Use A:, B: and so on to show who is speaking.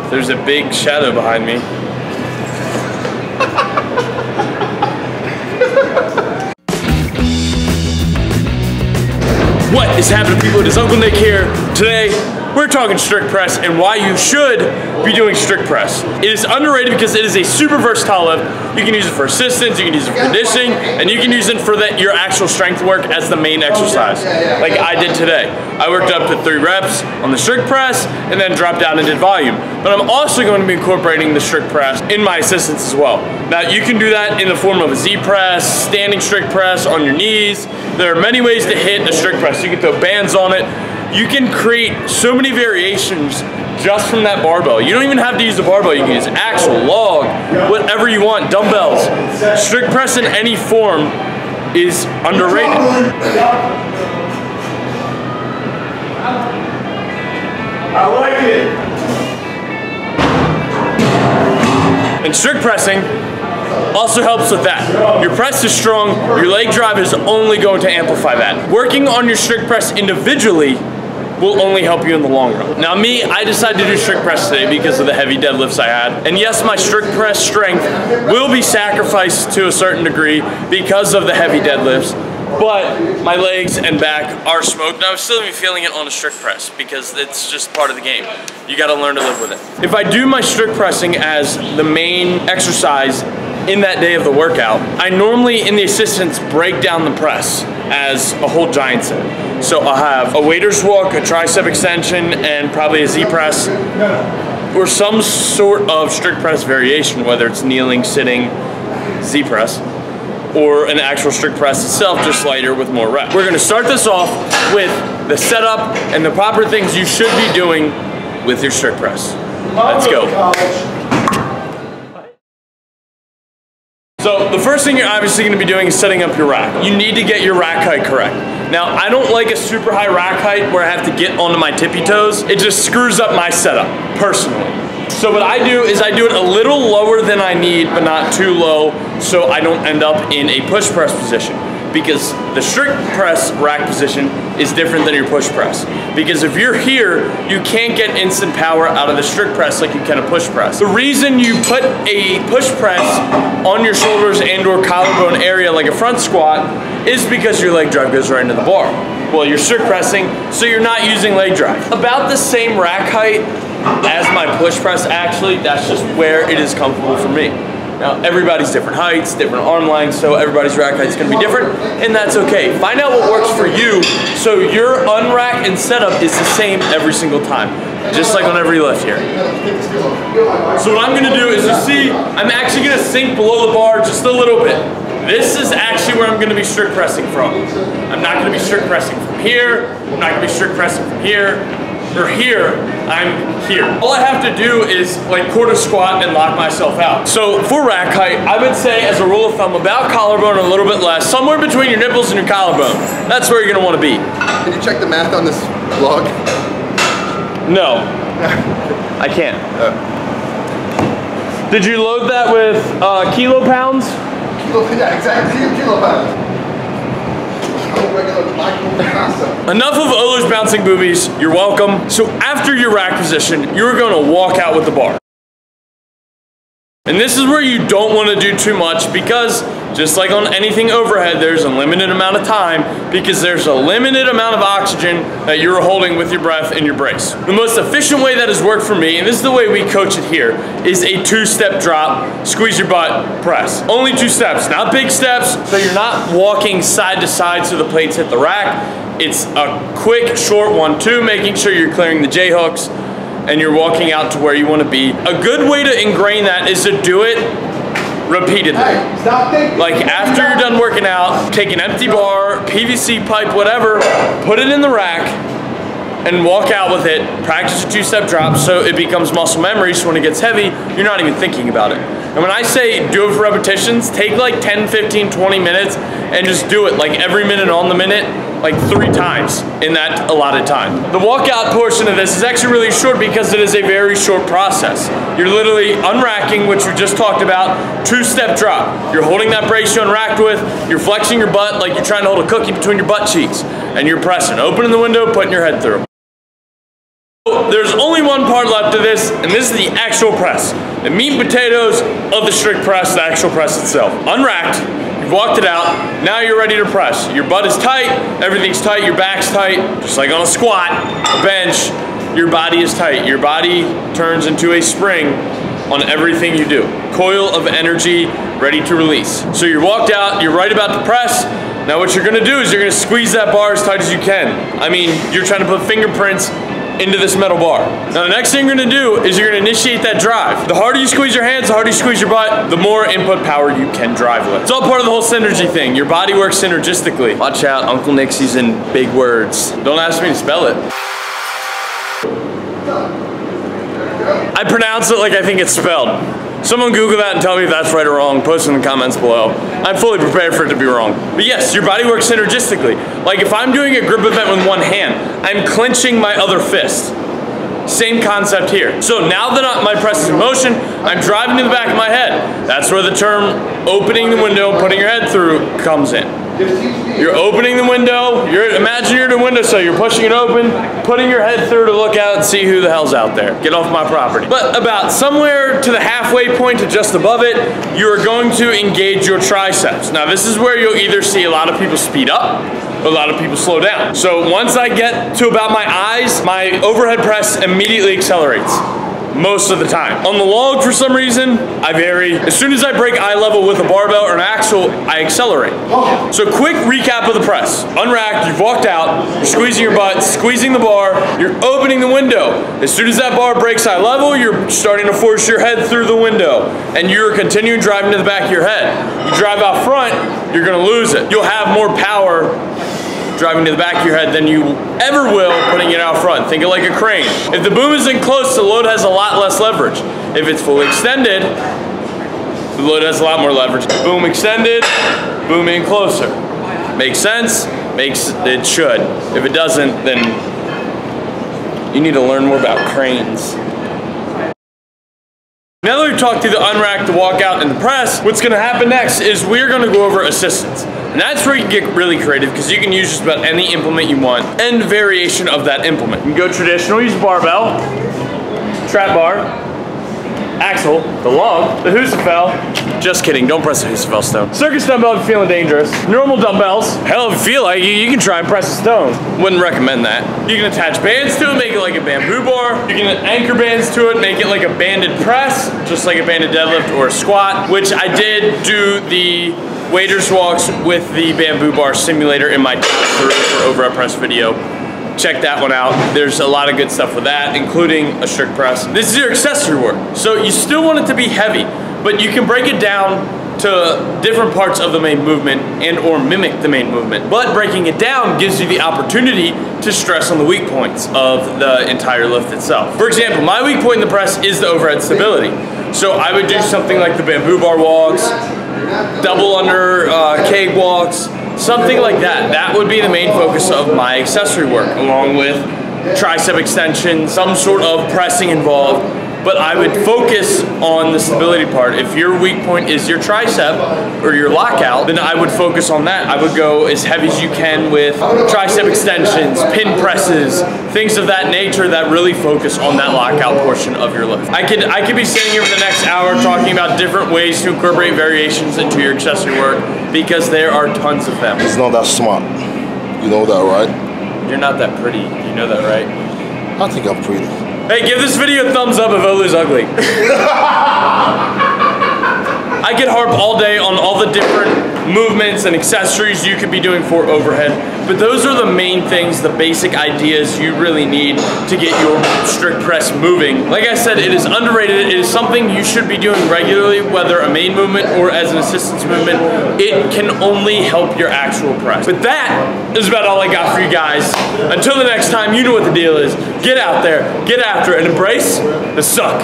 A: There's a big shadow behind me. What is happening, people? It is Uncle Nick here. Today, we're talking strict press and why you should be doing strict press. It is underrated because it is a super versatile lift. You can use it for assistance, you can use it for conditioning, and you can use it for your actual strength work as the main exercise, like I did today. I worked up to 3 reps on the strict press and then dropped down and did volume. But I'm also going to be incorporating the strict press in my assistance as well. Now, you can do that in the form of a Z press, standing strict press on your knees. There are many ways to hit a strict press. You can throw bands on it. You can create so many variations just from that barbell. You don't even have to use a barbell. You can use axle, log, whatever you want, dumbbells. Strict press in any form is underrated.
B: I like it.
A: And strict pressing also helps with that. Your press is strong, your leg drive is only going to amplify that. Working on your strict press individually will only help you in the long run. Now me, I decided to do strict press today because of the heavy deadlifts I had. And yes, my strict press strength will be sacrificed to a certain degree because of the heavy deadlifts, but my legs and back are smoked. Now I'm still gonna be feeling it on a strict press because it's just part of the game. You gotta learn to live with it. If I do my strict pressing as the main exercise in that day of the workout, I normally in the assistance break down the press as a whole giant set. So I'll have a waiter's walk, a tricep extension, and probably a Z press, or some sort of strict press variation, whether it's kneeling, sitting, Z press, or an actual strict press itself, just lighter with more reps. We're gonna start this off with the setup and the proper things you should be doing with your strict press. Let's go. So the first thing you're obviously going to be doing is setting up your rack. You need to get your rack height correct. Now, I don't like a super high rack height where I have to get onto my tippy toes. It just screws up my setup, personally. So what I do is I do it a little lower than I need, but not too low, so I don't end up in a push press position. Because the strict press rack position is different than your push press. Because if you're here, you can't get instant power out of the strict press like you can a push press. The reason you put a push press on your shoulders and or collarbone area like a front squat is because your leg drive goes right into the bar. Well, you're strict pressing, so you're not using leg drive. About the same rack height as my push press, actually. That's just where it is comfortable for me. Now, everybody's different heights, different arm lengths, so everybody's rack height is going to be different, and that's okay. Find out what works for you so your unrack and setup is the same every single time, just like on every lift here. So what I'm going to do is, you see, I'm actually going to sink below the bar just a little bit. This is actually where I'm going to be strict pressing from. I'm not going to be strict pressing from here, I'm not going to be strict pressing from here, or here, I'm here. All I have to do is like quarter squat and lock myself out. So for rack height, I would say as a rule of thumb, about collarbone or a little bit less, somewhere between your nipples and your collarbone. That's where you're gonna wanna be.
B: Can you check the math on this vlog?
A: No, I can't. Did you load that with kilo pounds?
B: Yeah, exactly, kilo pounds.
A: Enough of Oler's bouncing boobies, you're welcome. So after your rack position, you're gonna walk out with the bar. And this is where you don't wanna do too much because just like on anything overhead, there's a limited amount of time because there's a limited amount of oxygen that you're holding with your breath in your brace. The most efficient way that has worked for me, and this is the way we coach it here, is a 2-step drop, squeeze your butt, press. Only 2 steps, not big steps, so you're not walking side to side so the plates hit the rack. It's a quick, short 1-2, making sure you're clearing the J-hooks and you're walking out to where you want to be. A good way to ingrain that is to do it repeatedly. Like after you're done working out, take an empty bar, PVC pipe, whatever, put it in the rack and walk out with it. Practice a 2-step drop so it becomes muscle memory, so when it gets heavy, you're not even thinking about it. And when I say do it for repetitions, take like 10, 15, 20 minutes and just do it like every minute on the minute, like 3 times in that allotted time. The walkout portion of this is actually really short because it is a very short process. You're literally unracking, which we just talked about, 2-step drop. You're holding that brace you unracked with, you're flexing your butt like you're trying to hold a cookie between your butt cheeks, and you're pressing, opening the window, putting your head through. There's only one part left of this, and this is the actual press. The meat and potatoes of the strict press, the actual press itself. Unracked, you've walked it out, now you're ready to press. Your butt is tight, everything's tight, your back's tight, just like on a squat, a bench, your body is tight. Your body turns into a spring on everything you do. Coil of energy ready to release. So you're walked out, you're right about to press. Now what you're gonna do is you're gonna squeeze that bar as tight as you can. I mean, you're trying to put fingerprints into this metal bar. Now the next thing you're gonna do is you're gonna initiate that drive. The harder you squeeze your hands, the harder you squeeze your butt, the more input power you can drive with. It's all part of the whole synergy thing. Your body works synergistically. Watch out, Uncle Nick's using big words. Don't ask me to spell it. I pronounce it like I think it's spelled. Someone Google that and tell me if that's right or wrong. Post in the comments below. I'm fully prepared for it to be wrong. But yes, your body works synergistically. Like if I'm doing a grip event with one hand, I'm clenching my other fist. Same concept here. So now that my press is in motion, I'm driving to the back of my head. That's where the term opening the window, putting your head through comes in. You're opening the window, imagine you're in a windowsill, you're pushing it open, putting your head through to look out and see who the hell's out there. Get off my property. But about somewhere to the halfway point to just above it, you are going to engage your triceps. Now this is where you'll either see a lot of people speed up, a lot of people slow down. So once I get to about my eyes, my overhead press immediately accelerates. Most of the time. On the log, for some reason, I vary. As soon as I break eye level with a barbell or an axle, I accelerate. So quick recap of the press. Unracked, you've walked out, you're squeezing your butt, squeezing the bar, you're opening the window. As soon as that bar breaks eye level, you're starting to force your head through the window, and you're continuing driving to the back of your head. You drive out front, you're gonna lose it. You'll have more power driving to the back of your head than you ever will putting it out front. Think of like a crane. If the boom isn't close, the load has a lot less leverage. If it's fully extended, the load has a lot more leverage. Boom extended, boom in closer. Makes sense? It should. If it doesn't, then you need to learn more about cranes. Now that we've talked through the unrack, the walkout, and the press, what's gonna happen next is we're gonna go over assistance. And that's where you can get really creative because you can use just about any implement you want and variation of that implement. You can go traditional, use barbell, trap bar, axle, the log, the Husafell. Just kidding, don't press the Husafell stone. Circus dumbbell if you're feeling dangerous. Normal dumbbells, hell if you feel like you can try and press a stone. Wouldn't recommend that. You can attach bands to it, make it like a bamboo bar. You can anchor bands to it, make it like a banded press, just like a banded deadlift or a squat, which I did do the waiter's walks with the bamboo bar simulator in my top 3 for overhead press video. Check that one out. There's a lot of good stuff with that, including a strict press. This is your accessory work. So you still want it to be heavy, but you can break it down to different parts of the main movement and or mimic the main movement. But breaking it down gives you the opportunity to stress on the weak points of the entire lift itself. For example, my weak point in the press is the overhead stability. So I would do something like the bamboo bar walks, double under keg walks, something like that. That would be the main focus of my accessory work, along with tricep extension, some sort of pressing involved. But I would focus on the stability part. If your weak point is your tricep or your lockout, then I would focus on that. I would go as heavy as you can with tricep extensions, pin presses, things of that nature that really focus on that lockout portion of your lift. I could be sitting here for the next hour talking about different ways to incorporate variations into your accessory work because there are tons of them.
B: It's not that smart. You know that, right?
A: You're not that pretty. You know that, right?
B: I think I'm pretty.
A: Hey, give this video a thumbs up if Olu's ugly. I could harp all day on all the different movements and accessories you could be doing for overhead, but those are the main things, the basic ideas you really need to get your strict press moving. Like I said, it is underrated. It is something you should be doing regularly, whether a main movement or as an assistance movement. It can only help your actual press. But that is about all I got for you guys. Until the next time, you know what the deal is. Get out there, get after it, and embrace the suck.